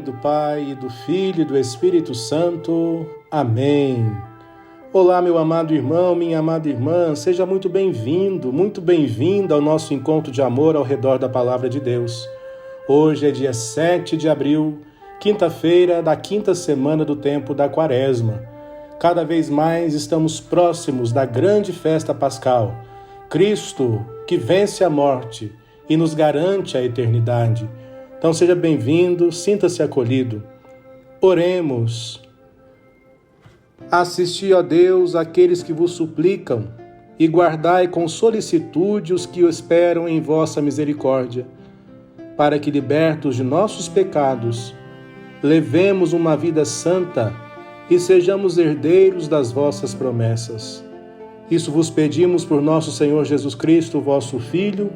do Pai, e do Filho e do Espírito Santo. Amém. Olá, meu amado irmão, minha amada irmã, seja muito bem-vindo, muito bem-vinda ao nosso encontro de amor ao redor da Palavra de Deus. Hoje é dia 7 de abril, quinta-feira da quinta semana do tempo da Quaresma. Cada vez mais estamos próximos da grande festa pascal. Cristo, que vence a morte e nos garante a eternidade. Então seja bem-vindo, sinta-se acolhido. Oremos. Assisti, ó Deus, aqueles que vos suplicam, e guardai com solicitude os que o esperam em vossa misericórdia, para que, libertos de nossos pecados, levemos uma vida santa e sejamos herdeiros das vossas promessas. Isso vos pedimos por nosso Senhor Jesus Cristo, vosso Filho,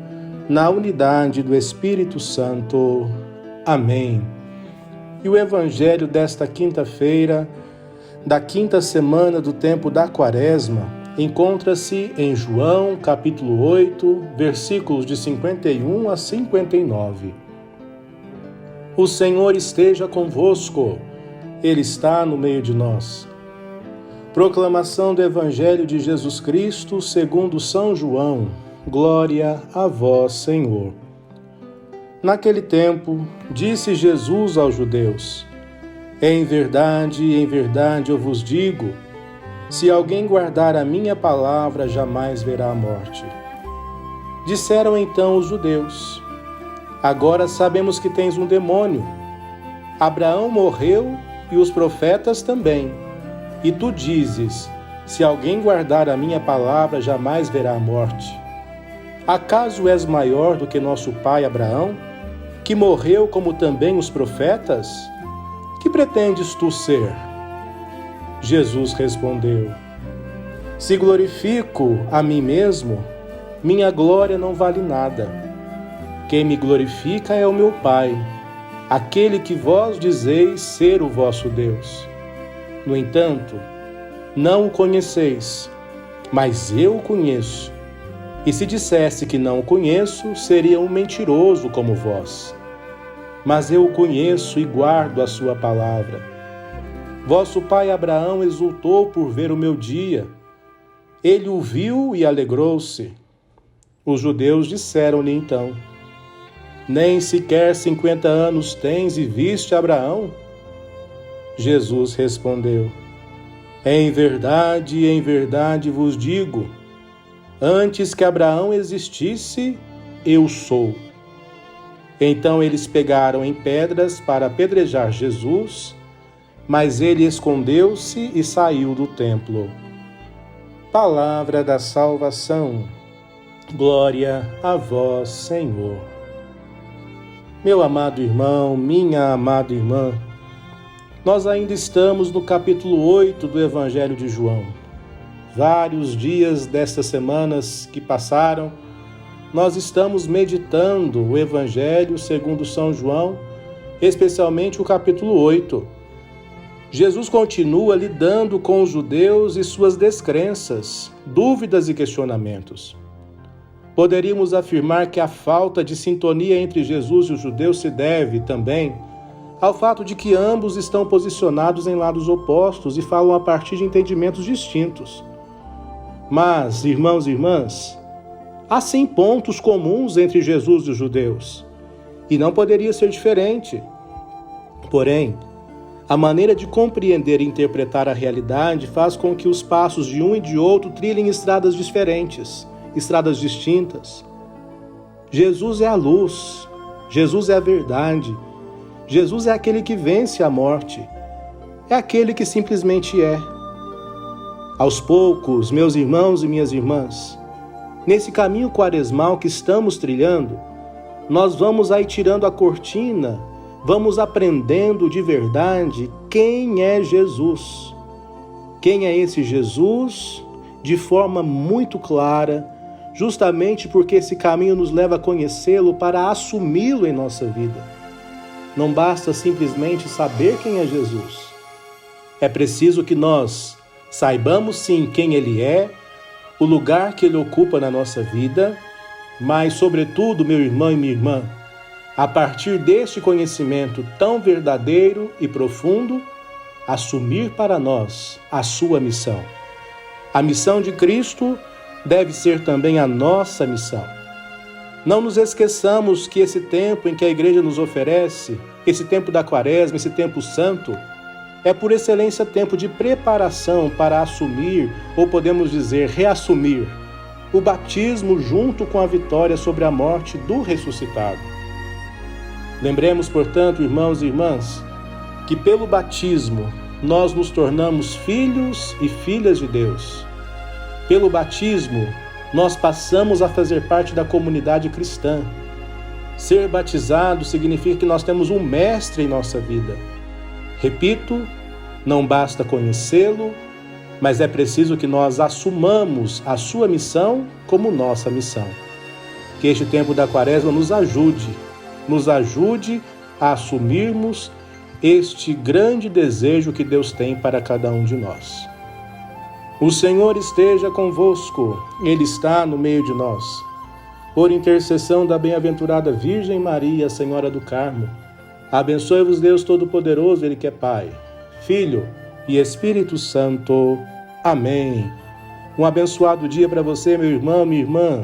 na unidade do Espírito Santo. Amém. E o Evangelho desta quinta-feira, da quinta semana do tempo da Quaresma, encontra-se em João, capítulo 8, versículos de 51 a 59. O Senhor esteja convosco, Ele está no meio de nós. Proclamação do Evangelho de Jesus Cristo segundo São João. Glória a vós, Senhor. Naquele tempo, disse Jesus aos judeus: em verdade, eu vos digo, se alguém guardar a minha palavra, jamais verá a morte. Disseram então os judeus: agora sabemos que tens um demônio. Abraão morreu e os profetas também. E tu dizes: se alguém guardar a minha palavra, jamais verá a morte. Acaso és maior do que nosso pai Abraão, que morreu como também os profetas? Que pretendes tu ser? Jesus respondeu: se glorifico a mim mesmo, minha glória não vale nada. Quem me glorifica é o meu Pai, aquele que vós dizeis ser o vosso Deus. No entanto, não o conheceis, mas eu o conheço. E se dissesse que não o conheço, seria um mentiroso como vós. Mas eu o conheço e guardo a sua palavra. Vosso pai Abraão exultou por ver o meu dia. Ele o viu e alegrou-se. Os judeus disseram-lhe então: nem sequer 50 anos tens e viste Abraão? Jesus respondeu: em verdade vos digo, antes que Abraão existisse, eu sou. Então eles pegaram em pedras para apedrejar Jesus, mas ele escondeu-se e saiu do templo. Palavra da salvação. Glória a vós, Senhor. Meu amado irmão, minha amada irmã, nós ainda estamos no capítulo 8 do Evangelho de João. Vários dias destas semanas que passaram, nós estamos meditando o Evangelho segundo São João, especialmente o capítulo 8. Jesus continua lidando com os judeus e suas descrenças, dúvidas e questionamentos. Poderíamos afirmar que a falta de sintonia entre Jesus e os judeus se deve também ao fato de que ambos estão posicionados em lados opostos e falam a partir de entendimentos distintos. Mas, irmãos e irmãs, há sim pontos comuns entre Jesus e os judeus, e não poderia ser diferente. Porém, a maneira de compreender e interpretar a realidade faz com que os passos de um e de outro trilhem estradas diferentes, estradas distintas. Jesus é a luz, Jesus é a verdade, Jesus é aquele que vence a morte, é aquele que simplesmente é. Aos poucos, meus irmãos e minhas irmãs, nesse caminho quaresmal que estamos trilhando, nós vamos aí tirando a cortina, vamos aprendendo de verdade quem é Jesus. Quem é esse Jesus? De forma muito clara, justamente porque esse caminho nos leva a conhecê-lo para assumi-lo em nossa vida. Não basta simplesmente saber quem é Jesus. É preciso que nós saibamos sim quem Ele é, o lugar que Ele ocupa na nossa vida, mas, sobretudo, meu irmão e minha irmã, a partir deste conhecimento tão verdadeiro e profundo, assumir para nós a sua missão. A missão de Cristo deve ser também a nossa missão. Não nos esqueçamos que esse tempo em que a Igreja nos oferece, esse tempo da Quaresma, esse tempo santo, é por excelência tempo de preparação para assumir, ou podemos dizer, reassumir, o batismo junto com a vitória sobre a morte do ressuscitado. Lembremos, portanto, irmãos e irmãs, que pelo batismo nós nos tornamos filhos e filhas de Deus. Pelo batismo, nós passamos a fazer parte da comunidade cristã. Ser batizado significa que nós temos um mestre em nossa vida. Repito, não basta conhecê-lo, mas é preciso que nós assumamos a sua missão como nossa missão. Que este tempo da Quaresma nos ajude a assumirmos este grande desejo que Deus tem para cada um de nós. O Senhor esteja convosco, Ele está no meio de nós. Por intercessão da bem-aventurada Virgem Maria, Senhora do Carmo, abençoe-vos Deus Todo-Poderoso, Ele que é Pai, Filho e Espírito Santo. Amém. Um abençoado dia para você, meu irmão, minha irmã.